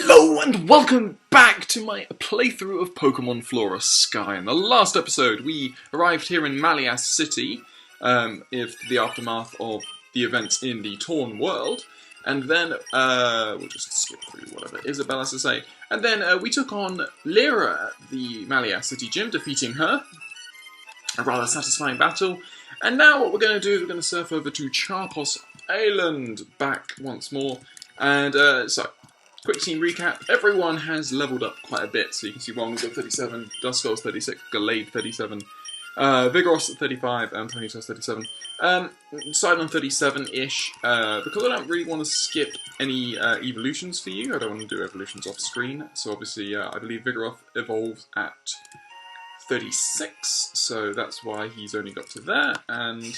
Hello and welcome back to my playthrough of Pokemon Flora Sky. In the last episode we arrived here in Malias City, if the aftermath of the events in the Torn World, and then, we'll just skip through whatever Isabelle has to say, and then we took on Lyra at the Malias City Gym, defeating her. A rather satisfying battle. And now what we're going to do is we're going to surf over to Charpos Island back once more, and so... Quick team recap, everyone has leveled up quite a bit, so you can see Ron got 37, Duskull's 36, Gallade 37, Vigoroth 35, and Ponytail's 37. Sidon 37-ish, because I don't really want to skip any evolutions for you, I don't want to do evolutions off screen, so obviously I believe Vigoroth evolves at 36, so that's why he's only got to there, and...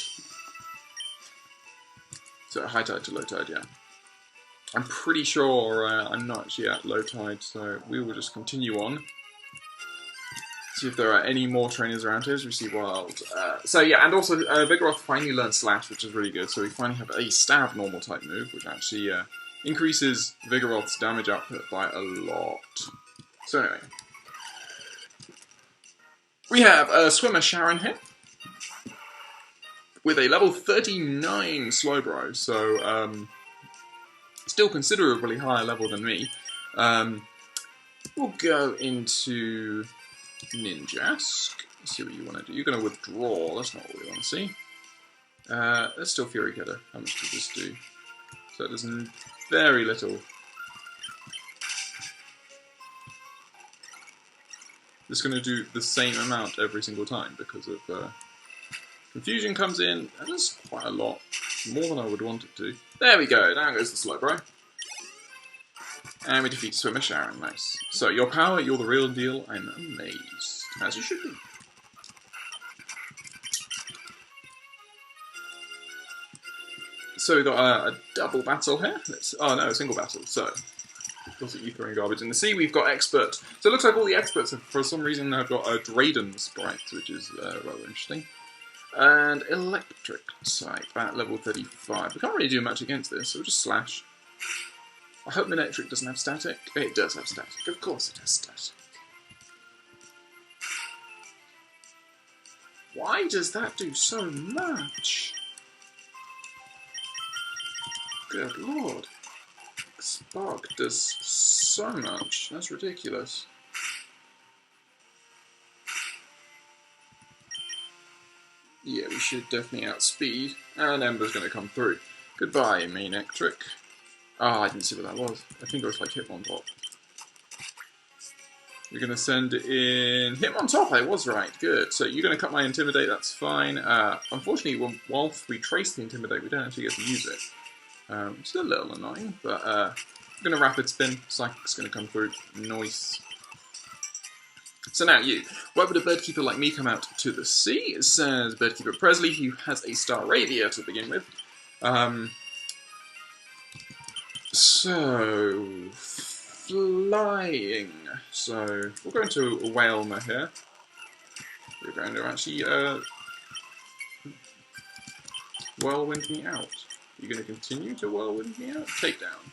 So high tide to low tide, yeah. I'm pretty sure I'm not actually at low tide, so we will just continue on. See if there are any more trainers around here as we see wild. So yeah, and also Vigoroth finally learned Slash, which is really good. So we finally have a stab normal type move, which actually increases Vigoroth's damage output by a lot. So anyway, we have Swimmer Sharon here with a level 39 Slowbro. So still considerably higher level than me. We'll go into Ninjask. See what you want to do. You're going to withdraw. That's not what we want to see. Let's still Fury Cutter. How much does this do? So it does very little. It's going to do the same amount every single time because of Confusion comes in. That does quite a lot. More than I would want it to. There we go, now goes the Slowbro. And we defeat Swimmer Sharon, nice. So, your power, you're the real deal, I'm amazed. As you should be. So we've got a double battle here. Oh no, a single battle, so... Lots of you throwing garbage in the sea. We've got Expert. So it looks like all the Experts have, for some reason, have got a Drayden sprite, which is rather interesting. And Electric type at level 35. We can't really do much against this, so we'll just Slash. I hope Electric doesn't have static. It does have static. Of course it has static. Why does that do so much? Good lord. Spark does so much. That's ridiculous. Yeah, we should definitely outspeed. And Ember's going to come through. Goodbye, main Electric. Ah, I didn't see what that was. I think it was like Hitmontop. You're going to send in Hitmontop, I was right. Good. So you're going to cut my Intimidate, that's fine. Unfortunately, whilst we trace the Intimidate, we don't actually get to use it. Which is a little annoying, but I'm going to Rapid Spin. Psychic's going to come through. Nice. So now you, why would a birdkeeper like me come out to the sea? It says Birdkeeper Presley, who has a Staravia to begin with. So, flying. So, we'll go into a Whalmer here. We're going to actually, Whirlwind me out. You're going to continue to Whirlwind me out? Takedown.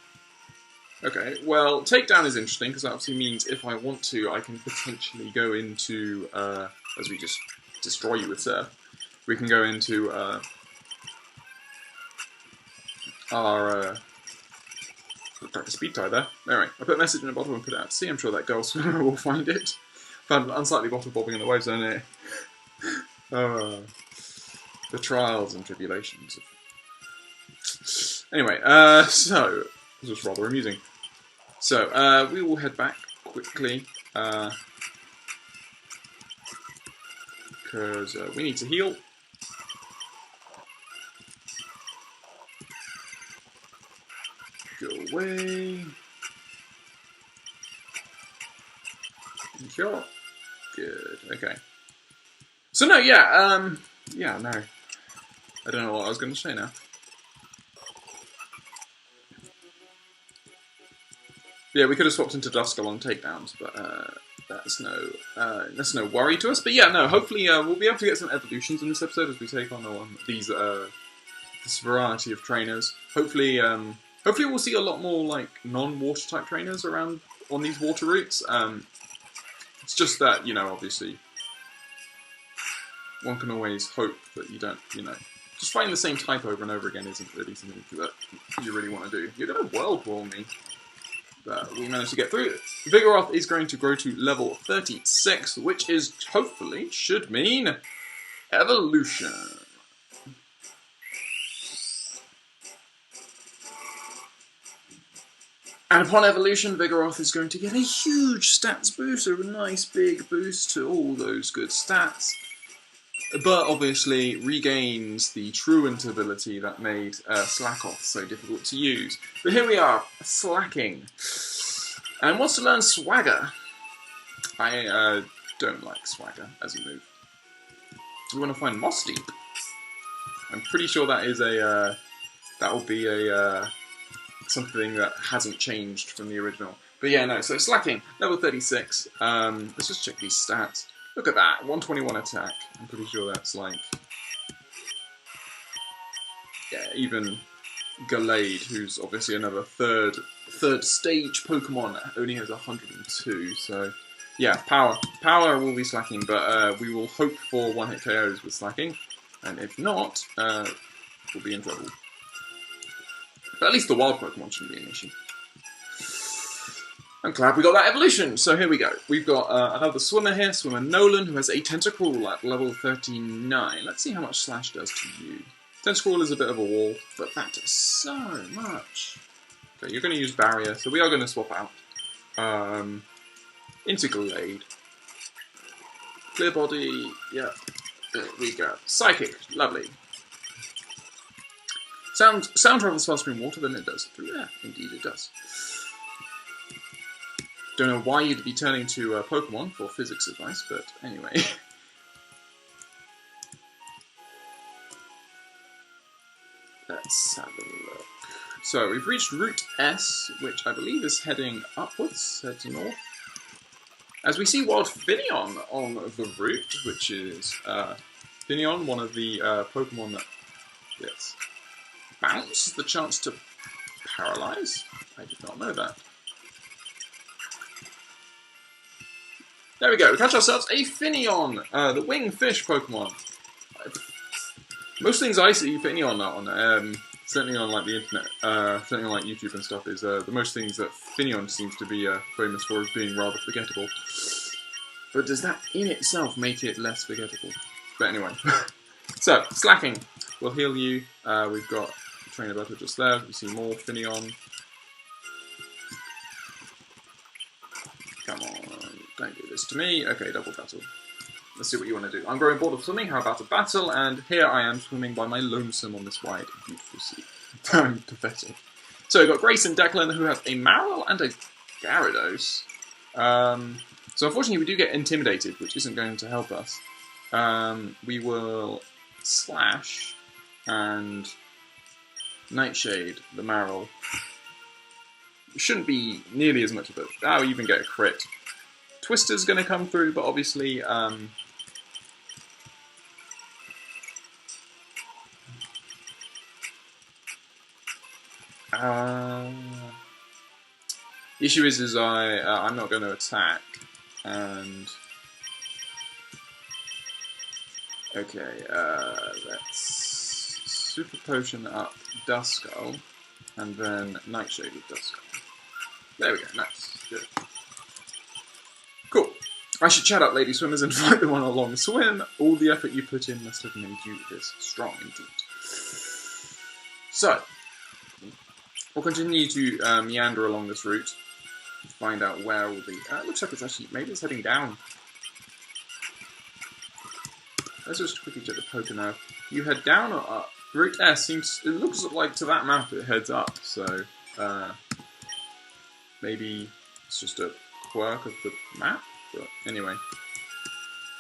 Okay, well, Takedown is interesting, because that obviously means if I want to, I can potentially go into, as we just destroy you with Surf, we can go into, our, practice speed tie there. Anyway, I put a message in the bottle and put it out to sea. I'm sure that girl swimmer will find it. Found an unsightly bottle bobbing in the waves down here. The trials and tribulations. Anyway, so, this was rather amusing. So, we will head back quickly, because we need to heal. Go away. Sure. Good, okay. So no, yeah, yeah, no. I don't know what I was going to say now. Yeah, we could have swapped into Duskull on takedowns, but that's no worry to us. But yeah, no, hopefully we'll be able to get some evolutions in this episode as we take on these this variety of trainers. Hopefully Hopefully we'll see a lot more like non-water type trainers around on these water routes. It's just that, you know, obviously one can always hope that you don't, you know, just fighting the same type over and over again isn't really something that you really want to do. You're going to whirlpool me. But we managed to get through it. Vigoroth is going to grow to level 36, which is, hopefully, should mean evolution. And upon evolution, Vigoroth is going to get a huge stats boost, a nice big boost to all those good stats. But obviously regains the truant ability that made Slackoth so difficult to use. But here we are, slacking. And wants to learn Swagger. I don't like Swagger as a move. We want to find Moss Deep. I'm pretty sure that is a that will be a something that hasn't changed from the original. But yeah, no. So slacking, level 36. Let's just check these stats. Look at that, 121 attack. I'm pretty sure that's like... Yeah, even Gallade, who's obviously another third stage Pokemon, only has 102, so... Yeah, power. Power will be slacking, but we will hope for one-hit KOs with slacking. And if not, we'll be in trouble. But at least the wild Pokemon shouldn't be an issue. I'm glad we got that evolution. So here we go. We've got another swimmer here, Swimmer Nolan, who has a Tentacruel at level 39. Let's see how much Slash does to you. Tentacruel is a bit of a wall, but that does so much. Okay, you're going to use Barrier, so we are going to swap out. Into Glade. Clear Body, yeah. There we go. Psychic, lovely. Sound travels faster in water than it does through air. Indeed it does. Don't know why you'd be turning to Pokemon for physics advice, but anyway. Let's have a look. So we've reached Route S, which I believe is heading upwards, heading north. As we see Wild Finneon on the route, which is Finneon, one of the Pokemon that gets Bounce, the chance to paralyze. I did not know that. There we go, we catch ourselves a Finneon, the winged fish Pokemon. Most things I see Finneon on, certainly on like the internet, certainly on like YouTube and stuff, is the most things that Finneon seems to be famous for as being rather forgettable. But does that in itself make it less forgettable? But anyway, so slacking will heal you. We've got Trainer Battle just there. We see more Finneon. Come on. Don't do this to me. Okay, double battle. Let's see what you want to do. I'm growing bored of swimming. How about a battle? And here I am swimming by my lonesome on this wide, beautiful sea. I'm pathetic. So we've got Grace and Declan, who have a Marill and a Gyarados. So unfortunately we do get intimidated, which isn't going to help us. We will Slash and Nightshade the Marill. Shouldn't be nearly as much of a... Oh, even get a crit. Twister's going to come through, but obviously... the issue is I'm not going to attack, and... Okay, let's Super Potion up Duskull, and then Nightshade with Duskull. There we go, nice, good. Cool. I should chat up Lady Swimmers and fight them on a long swim. All the effort you put in must have made you this strong indeed. So, we'll continue to meander along this route. Find out where all the... it looks like it's actually... Maybe it's heading down. Let's just quickly check the Pokémon. You head down or up? Route S seems... It looks like to that map it heads up, so... maybe it's just a quirk of the map, but anyway.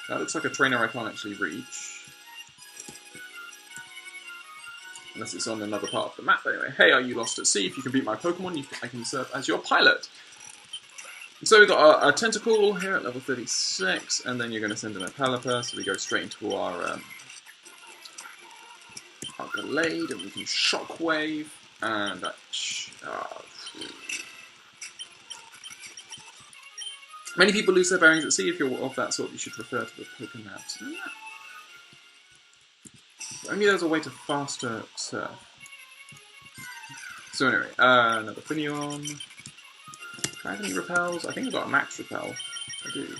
That looks like a trainer I can't actually reach. Unless it's on another part of the map, anyway. Hey, are you lost at sea? If you can beat my Pokemon, I can serve as your pilot. And so we've got a Tentacle here at level 36, and then you're going to send in a Pelipper, so we go straight into our Gallade, and we can Shockwave. And that... Many people lose their bearings at sea. If you're of that sort, you should refer to the poker maps. Only there's a way to faster surf. So anyway, another Finion. Do I have any repels? I think I've got a max repel. I do.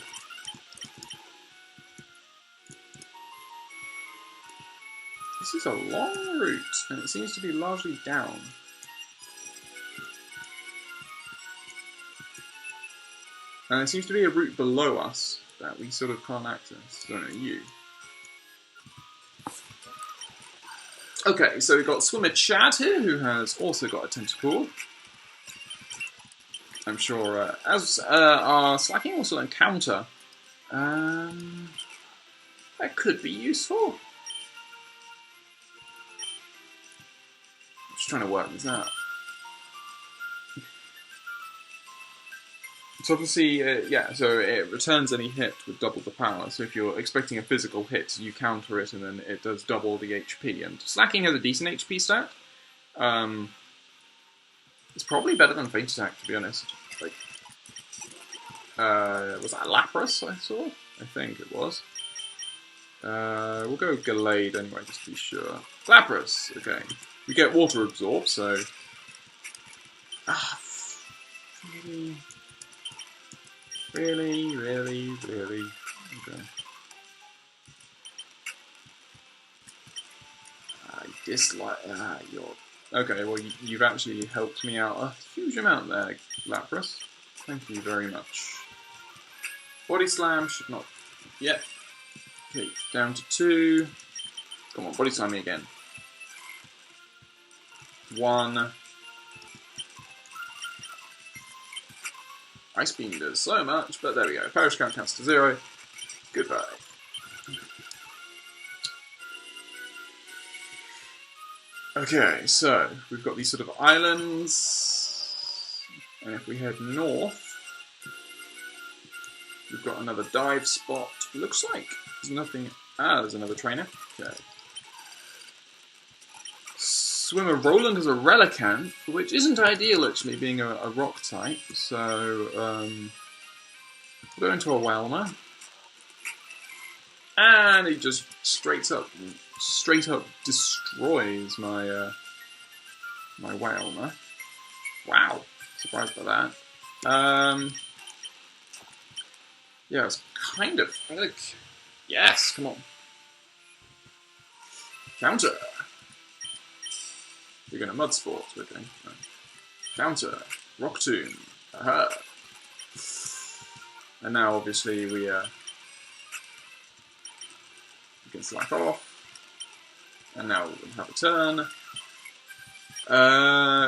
This is a long route, and it seems to be largely down. And there seems to be a route below us that we sort of can't access. So no, you. Okay, so we've got Swimmer Chad here, who has also got a tentacle. I'm sure, as our Slacking also encounter, that could be useful. I'm just trying to work this out. So obviously, yeah, so it returns any hit with double the power. So if you're expecting a physical hit, you counter it, and then it does double the HP. And Slacking has a decent HP stat. It's probably better than Feint Attack, to be honest. Like, was that Lapras I saw? I think it was. We'll go Gallade anyway, just to be sure. Lapras, okay. We get Water Absorb, so... Really? Really? Okay. I dislike... you're... Okay, well, you've actually helped me out a huge amount there, Lapras. Thank you very much. Body Slam should not... Yep. Okay, down to 2. Come on, Body Slam me again. 1. Ice Beam does so much, but there we go. Perish count counts to 0. Goodbye. Okay, so we've got these sort of islands, and if we head north, we've got another dive spot. Looks like there's nothing. There's another trainer. Okay. Swimmer Roland has a Relicanth, which isn't ideal actually, being a rock type. So we'll go into a Whelmer, and he just straight up destroys my my Whelmer. Wow, surprised by that. Yeah, it's kind of like, yes, come on, counter. We're going to Mud Sports, okay. No. Counter. Rock Tomb. Aha. And now, obviously, we can slack off. And now we're going to have a turn.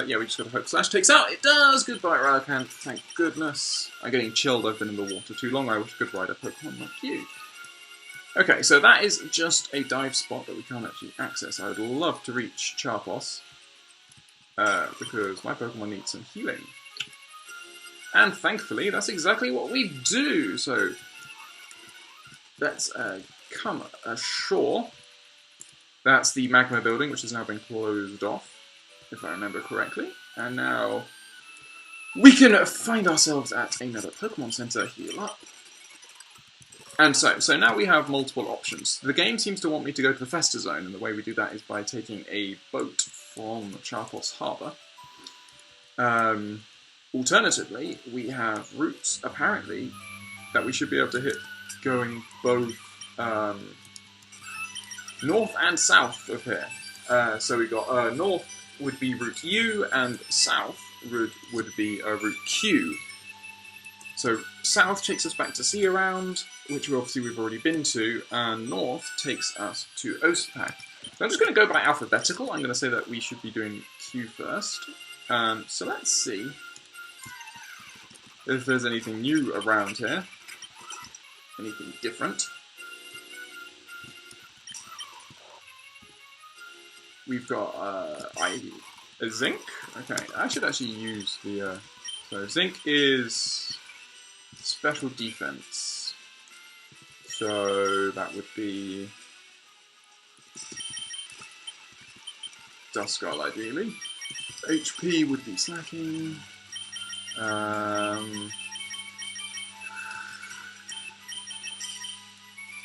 Yeah, we just got to hope Slash takes out. It does! Goodbye, Relicanth. Thank goodness. I'm getting chilled. I've been in the water too long. I wish I could ride a Pokemon like you. Okay, so that is just a dive spot that we can't actually access. I would love to reach Charpos. Because my Pokemon needs some healing. And thankfully, that's exactly what we do. So, let's come ashore. That's the Magma building, which has now been closed off, if I remember correctly. And now, we can find ourselves at another Pokemon Center, heal up. And so now we have multiple options. The game seems to want me to go to the Festa Zone, and the way we do that is by taking a boat from Charpos Harbour. Alternatively, we have routes, apparently, that we should be able to hit going both north and south of here. So we got north would be route U, and south would be route Q. So south takes us back to Sea Around, which we've already been to, and north takes us to Ostpack. So I'm just going to go by alphabetical. I'm going to say that we should be doing Q first. So let's see if there's anything new around here. Anything different. We've got a Zinc. Okay, I should actually use the... So Zinc is special defense. So that would be Duskull, ideally. HP would be slacking.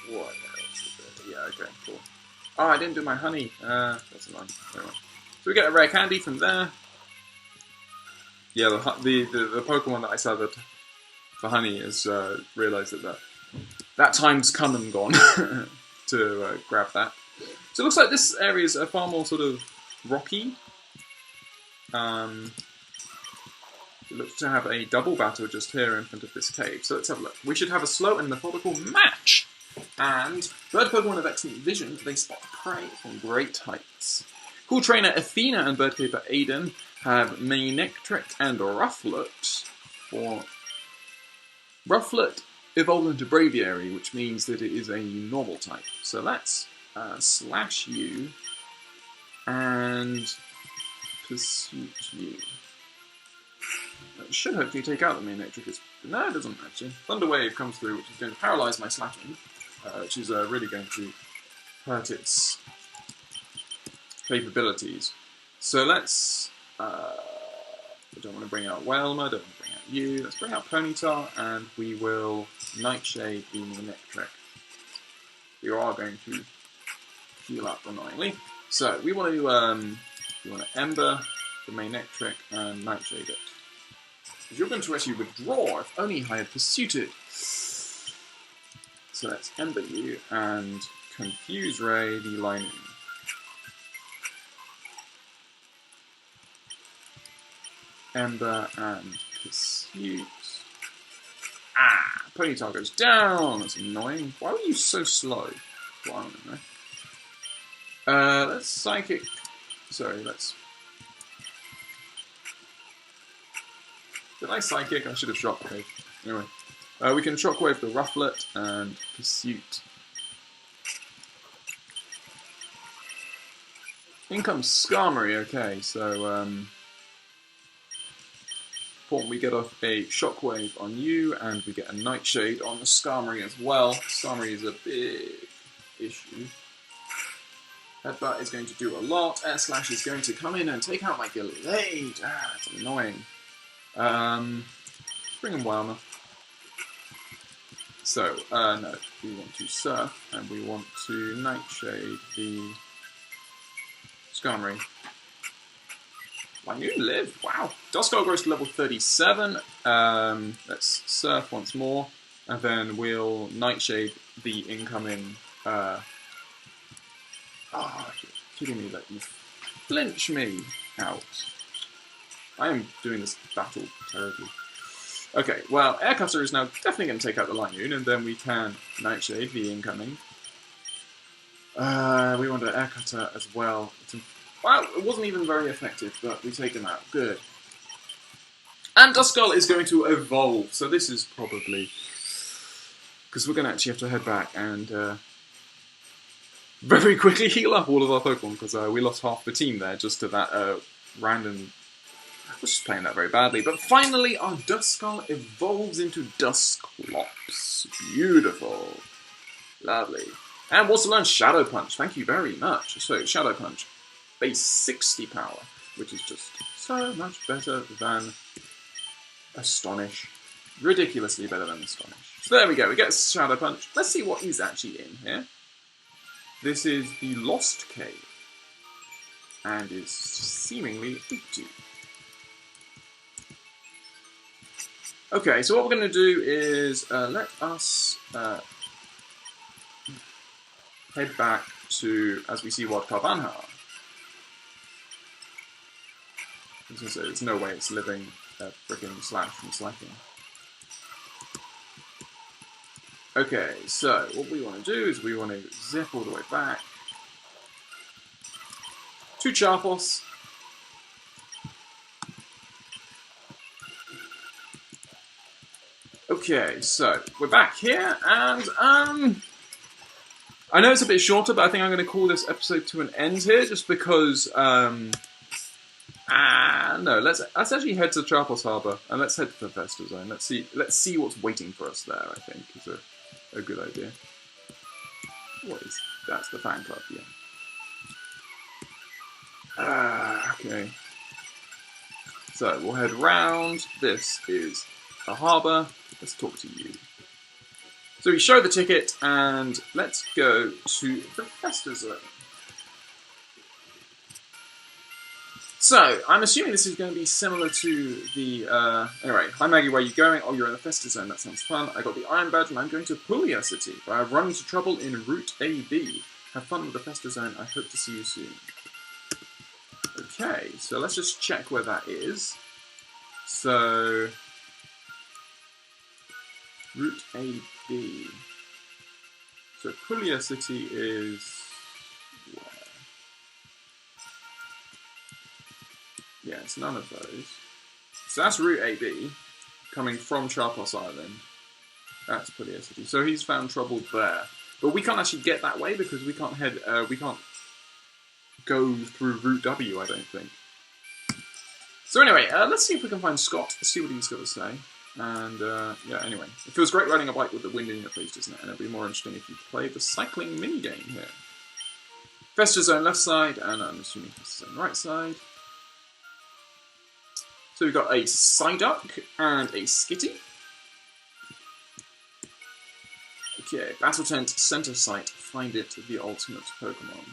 What else is there? Yeah, okay, cool. Oh, I didn't do my honey. That's annoying. Anyway. So we get a rare candy from there. Yeah, the Pokemon that I said for honey has realised that time's come and gone to grab that. So it looks like this area is far more sort of rocky. It looks to have a double battle just here in front of this cave. So let's have a look. We should have a slow and methodical match. And bird Pokemon have excellent vision. They spot prey from great heights. Cool trainer Athena and bird keeper Aiden have Manectric and Rufflet. Rufflet evolved into Braviary, which means that it is a normal type. So let's slash you and pursuit you. That should hopefully take out the Manectric. No, it doesn't actually. Thunder Wave comes through, which is going to paralyse my slashing, which is really going to hurt its capabilities. So let's... I don't want to bring out Whelmer, I don't want to bring out you. Let's bring out Ponyta, and we will Nightshade the Manectric. We are going to heal up annoyingly. So we want to Ember the Manectric and Nightshade it. You're going to actually withdraw if only I had pursued it. So let's Ember you and Confuse Ray the Linoon. Ember and Pursuit. Ah! Ponyta goes down! That's annoying. Why were you so slow? Well, I don't know. Let's Psychic... Sorry, let's... Did I Psychic? I should have Shockwave. Anyway. We can Shockwave the Rufflet and Pursuit. In comes Skarmory, okay, so important we get off a Shockwave on you, and we get a Nightshade on the Skarmory as well. Skarmory is a big issue. Headbutt is going to do a lot. Air Slash is going to come in and take out my Gallade. Ah, that's annoying. Bring in Whelmer. So, no, we want to Surf, and we want to Nightshade the Skarmory. Linoon lived, wow. Duskull grows to level 37. Let's Surf once more, and then we'll Nightshade the incoming... you're kidding me that you flinch me out. I am doing this battle terribly. Okay, well, Air Cutter is now definitely going to take out the Linoon, and then we can Nightshade the incoming. We want an Air Cutter as well. Wow, it wasn't even very effective, but we take him out. Good. And Duskull is going to evolve, so this is probably... Because we're going to actually have to head back and very quickly heal up all of our Pokemon, because we lost half the team there just to that random... I was just playing that very badly. But finally, our Duskull evolves into Dusclops. Beautiful. Lovely. And wants to learn Shadow Punch. Thank you very much. So, Shadow Punch. Base 60 power, which is just so much better than Astonish. Ridiculously better than Astonish. So there we go, we get Shadow Punch. Let's see what is actually in here. This is the Lost Cave, and is seemingly empty. Okay, so what we're going to do is let us head back to, as we see, what Carvanha. There's no way it's living a frickin' Slash from slacking. Okay, so what we want to do is we want to zip all the way back to Charpos. Okay, so we're back here, and I know it's a bit shorter, but I think I'm going to call this episode to an end here, just because no, let's actually head to Charpos Harbour, and let's head to the Festa Zone. Let's see what's waiting for us there, I think, is a good idea. What is... That's the fan club, yeah. Okay. So we'll head round. This is a harbour. Let's talk to you. So we show the ticket, and let's go to the Festa Zone. So, I'm assuming this is going to be similar to the, anyway, hi Maggie, where are you going? Oh, you're in the Festa Zone, that sounds fun. I got the Iron Badge and I'm going to Puglia City, where I've run into trouble in Route AB. Have fun with the Festa Zone, I hope to see you soon. Okay, so let's just check where that is. So, Route AB. So Puglia City is where? Yeah, it's none of those. So that's Route AB, coming from Charpos Island. That's Puglia City. So he's found trouble there. But we can't actually get that way because we can't we can't go through Route W, I don't think. So anyway, let's see if we can find Scott, see what he's got to say. And, yeah, anyway. It feels great riding a bike with the wind in your face, doesn't it? And it'll be more interesting if you play the cycling minigame here. Festa Zone left side, and I'm assuming Festa Zone right side. So we've got a Psyduck and a Skitty. Okay, Battle Tent, Center Site, find it, the ultimate Pokemon.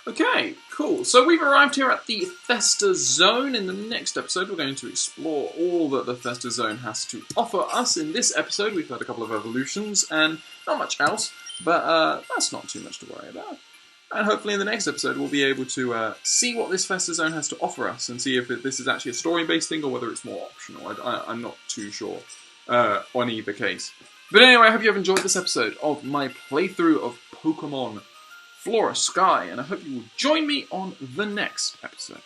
Okay, cool. So we've arrived here at the Festa Zone. In the next episode, we're going to explore all that the Festa Zone has to offer us. In this episode, we've had a couple of evolutions and not much else, but that's not too much to worry about. And hopefully in the next episode, we'll be able to see what this Festa Zone has to offer us and see if this is actually a story-based thing or whether it's more optional. I'm not too sure on either case. But anyway, I hope you have enjoyed this episode of my playthrough of Pokemon Flora Sky, and I hope you will join me on the next episode.